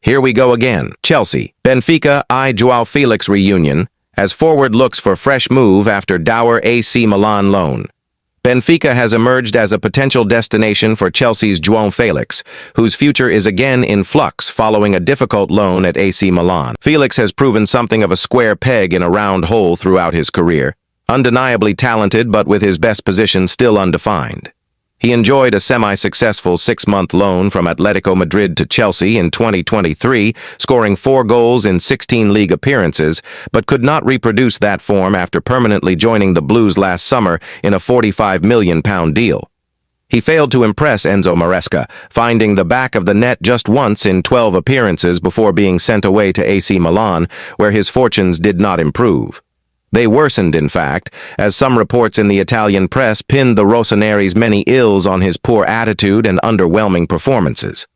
Here we go again. Chelsea. Benfica I João Felix reunion as forward looks for fresh move after dour AC Milan loan. Benfica has emerged as a potential destination for Chelsea's João Felix, whose future is again in flux following a difficult loan at AC Milan. Felix has proven something of a square peg in a round hole throughout his career, undeniably talented but with his best position still undefined. He enjoyed a semi-successful 6-month loan from Atletico Madrid to Chelsea in 2023, scoring 4 goals in 16 league appearances, but could not reproduce that form after permanently joining the Blues last summer in a £45 million deal. He failed to impress Enzo Maresca, finding the back of the net just once in 12 appearances before being sent away to AC Milan, where his fortunes did not improve. They worsened, in fact, as some reports in the Italian press pinned the Rossoneri's many ills on his poor attitude and underwhelming performances.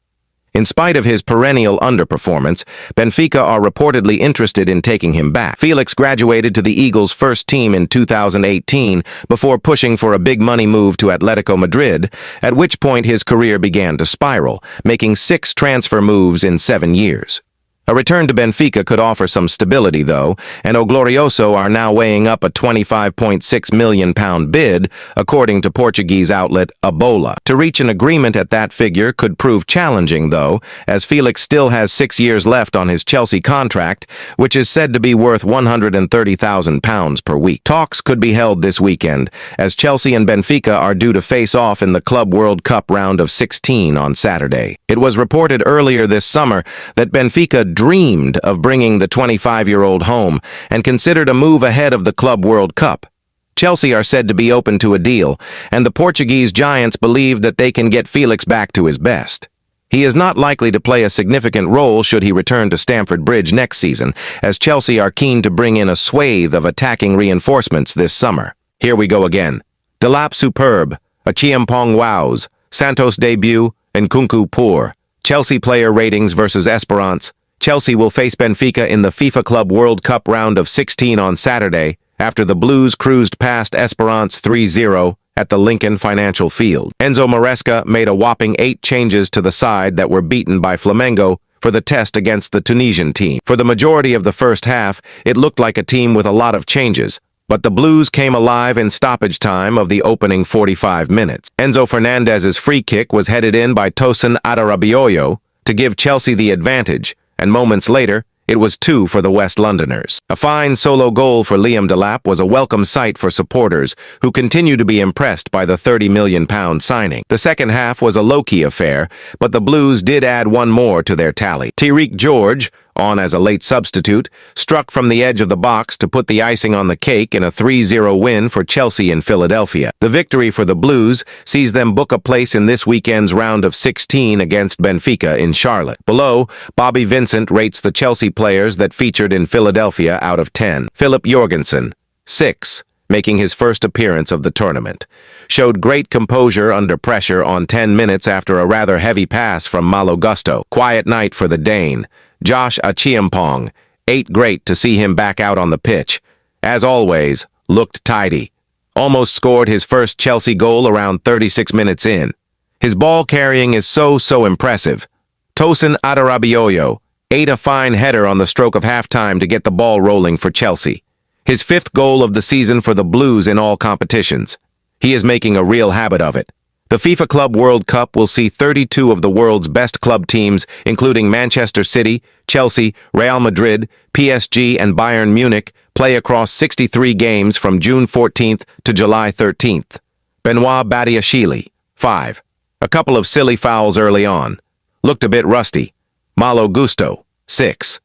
In spite of his perennial underperformance, Benfica are reportedly interested in taking him back. Felix graduated to the Eagles' first team in 2018 before pushing for a big-money move to Atletico Madrid, at which point his career began to spiral, making 6 transfer moves in 7 years. A return to Benfica could offer some stability, though, and O Glorioso are now weighing up a £25.6 million bid, according to Portuguese outlet A Bola. To reach an agreement at that figure could prove challenging, though, as Felix still has 6 years left on his Chelsea contract, which is said to be worth £130,000 per week. Talks could be held this weekend, as Chelsea and Benfica are due to face off in the Club World Cup round of 16 on Saturday. It was reported earlier this summer that Benfica dreamed of bringing the 25-year-old home and considered a move ahead of the Club World Cup. Chelsea are said to be open to a deal, and the Portuguese giants believe that they can get Felix back to his best. He is not likely to play a significant role should he return to Stamford Bridge next season, as Chelsea are keen to bring in a swathe of attacking reinforcements this summer. Here we go again. Delap superb, Achiampong wows, Santos debut, and Nkunku poor. Chelsea player ratings versus Esperance. Chelsea will face Benfica in the FIFA Club World Cup round of 16 on Saturday, after the Blues cruised past Esperance 3-0 at the Lincoln Financial Field. Enzo Maresca made a whopping 8 changes to the side that were beaten by Flamengo for the test against the Tunisian team. For the majority of the first half, it looked like a team with a lot of changes, but the Blues came alive in stoppage time of the opening 45 minutes. Enzo Fernandez's free kick was headed in by Tosin Adarabioyo to give Chelsea the advantage, and moments later, it was 2 for the West Londoners. A fine solo goal for Liam Delap was a welcome sight for supporters who continue to be impressed by the £30 million signing. The second half was a low-key affair, but the Blues did add one more to their tally. Tariq George, on as a late substitute, struck from the edge of the box to put the icing on the cake in a 3-0 win for Chelsea in Philadelphia. The victory for the Blues sees them book a place in this weekend's round of 16 against Benfica in Charlotte. Below, Bobby Vincent rates the Chelsea players that featured in Philadelphia out of 10. Philip Jorgensen, 6, making his first appearance of the tournament. Showed great composure under pressure on 10 minutes after a rather heavy pass from Malo Gusto. Quiet night for the Dane. Josh Achiampong, 8, great to see him back out on the pitch. As always, looked tidy. Almost scored his first Chelsea goal around 36 minutes in. His ball carrying is so impressive. Tosin Adarabioyo, 8, a fine header on the stroke of halftime to get the ball rolling for Chelsea. His 5th goal of the season for the Blues in all competitions. He is making a real habit of it. The FIFA Club World Cup will see 32 of the world's best club teams, including Manchester City, Chelsea, Real Madrid, PSG, and Bayern Munich, play across 63 games from June 14th to July 13th. Benoit Badiashile, 5. A couple of silly fouls early on. Looked a bit rusty. Malo Gusto, 6.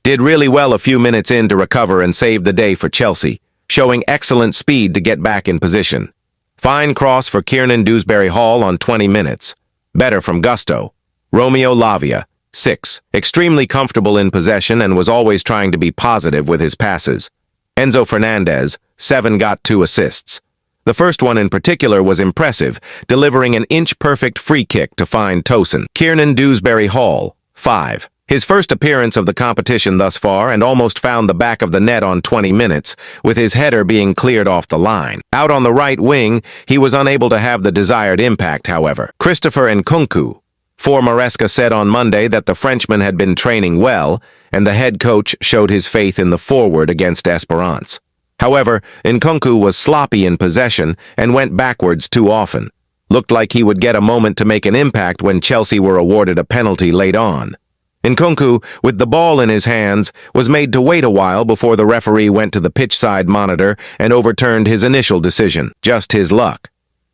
Did really well a few minutes in to recover and save the day for Chelsea, showing excellent speed to get back in position. Fine cross for Kiernan Dewsbury-Hall on 20 minutes. Better from Gusto. Romeo Lavia, 6. Extremely comfortable in possession and was always trying to be positive with his passes. Enzo Fernandez, 7, got 2 assists. The first one in particular was impressive, delivering an inch-perfect free kick to find Tosin. Kiernan Dewsbury-Hall, 5. His first appearance of the competition thus far and almost found the back of the net on 20 minutes, with his header being cleared off the line. Out on the right wing, he was unable to have the desired impact, however. Christopher Nkunku, For Maresca said on Monday that the Frenchman had been training well, and the head coach showed his faith in the forward against Esperance. However, Nkunku was sloppy in possession and went backwards too often. Looked like he would get a moment to make an impact when Chelsea were awarded a penalty late on. Nkunku, with the ball in his hands, was made to wait a while before the referee went to the pitch-side monitor and overturned his initial decision. Just his luck.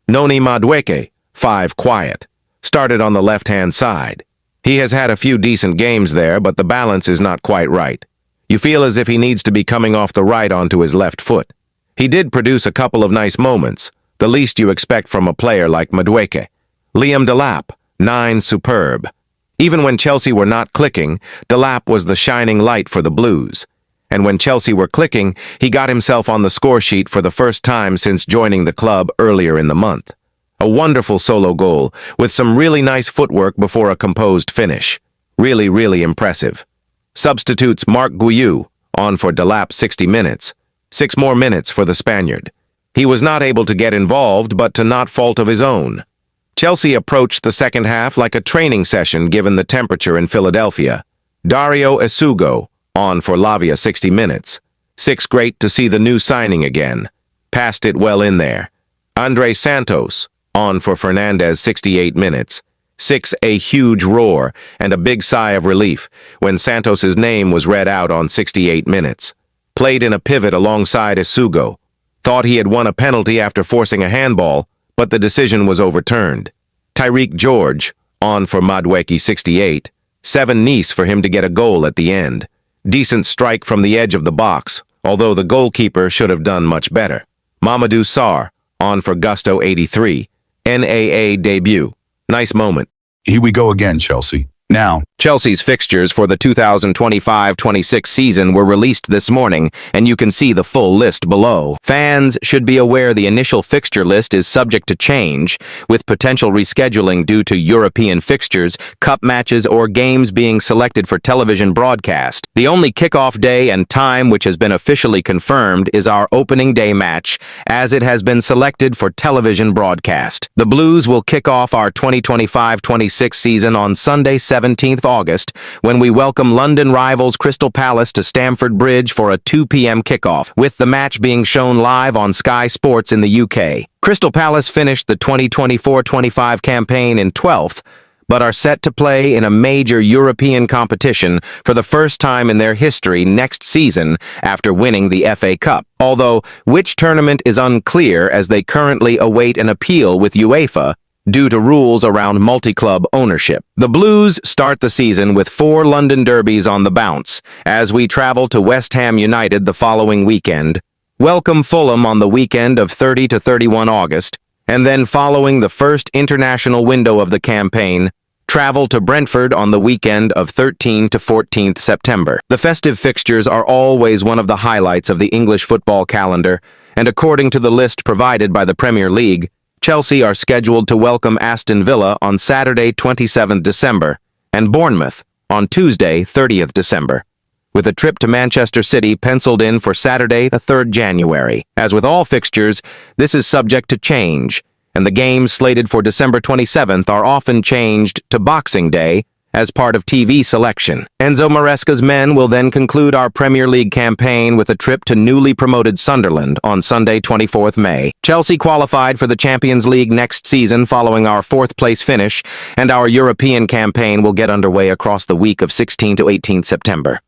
Noni Madueke, 5 quiet, started on the left-hand side. He has had a few decent games there, but the balance is not quite right. You feel as if he needs to be coming off the right onto his left foot. He did produce a couple of nice moments, the least you expect from a player like Madueke. Liam Delap, 9 superb. Even when Chelsea were not clicking, Delap was the shining light for the Blues. And when Chelsea were clicking, he got himself on the score sheet for the first time since joining the club earlier in the month. A wonderful solo goal, with some really nice footwork before a composed finish. Really impressive. Substitutes Marc Guiu, on for Delap 60 minutes. 6 more minutes for the Spaniard. He was not able to get involved, but to not fault of his own. Chelsea approached the second half like a training session given the temperature in Philadelphia. Dario Esugo, on for Lavia 60 minutes. 6 great to see the new signing again. Passed it well in there. Andre Santos, on for Fernandez 68 minutes. 6 a huge roar and a big sigh of relief when Santos's name was read out on 68 minutes. Played in a pivot alongside Esugo. Thought he had won a penalty after forcing a handball, but the decision was overturned. Tyreek George, on for Madueke 68. 7 Nice for him to get a goal at the end. Decent strike from the edge of the box, although the goalkeeper should have done much better. Mamadou Sarr, on for Gusto 83. NAA debut. Nice moment. Here we go again, Chelsea. Now, Chelsea's fixtures for the 2025-26 season were released this morning, and you can see the full list below. Fans should be aware the initial fixture list is subject to change, with potential rescheduling due to European fixtures, cup matches, or games being selected for television broadcast. The only kickoff day and time which has been officially confirmed is our opening day match, as it has been selected for television broadcast. The Blues will kick off our 2025-26 season on Sunday, 17th August, when we welcome London rivals Crystal Palace to Stamford Bridge for a 2 p.m. kickoff, with the match being shown live on Sky Sports in the UK. Crystal Palace finished the 2024-25 campaign in 12th, but are set to play in a major European competition for the first time in their history next season after winning the FA Cup, although which tournament is unclear as they currently await an appeal with UEFA due to rules around multi-club ownership. The Blues start the season with 4 London derbies on the bounce, as we travel to West Ham United the following weekend, welcome Fulham on the weekend of 30 to 31 August, and then following the first international window of the campaign, travel to Brentford on the weekend of 13 to 14th September. The festive fixtures are always one of the highlights of the English football calendar, and according to the list provided by the Premier League, Chelsea are scheduled to welcome Aston Villa on Saturday, 27th December, and Bournemouth on Tuesday, 30th December, with a trip to Manchester City penciled in for Saturday, the 3rd January. As with all fixtures, this is subject to change, and the games slated for December 27th are often changed to Boxing Day as part of TV selection. Enzo Maresca's men will then conclude our Premier League campaign with a trip to newly promoted Sunderland on Sunday, 24th May. Chelsea qualified for the Champions League next season following our 4th place finish, and our European campaign will get underway across the week of 16 to 18 September.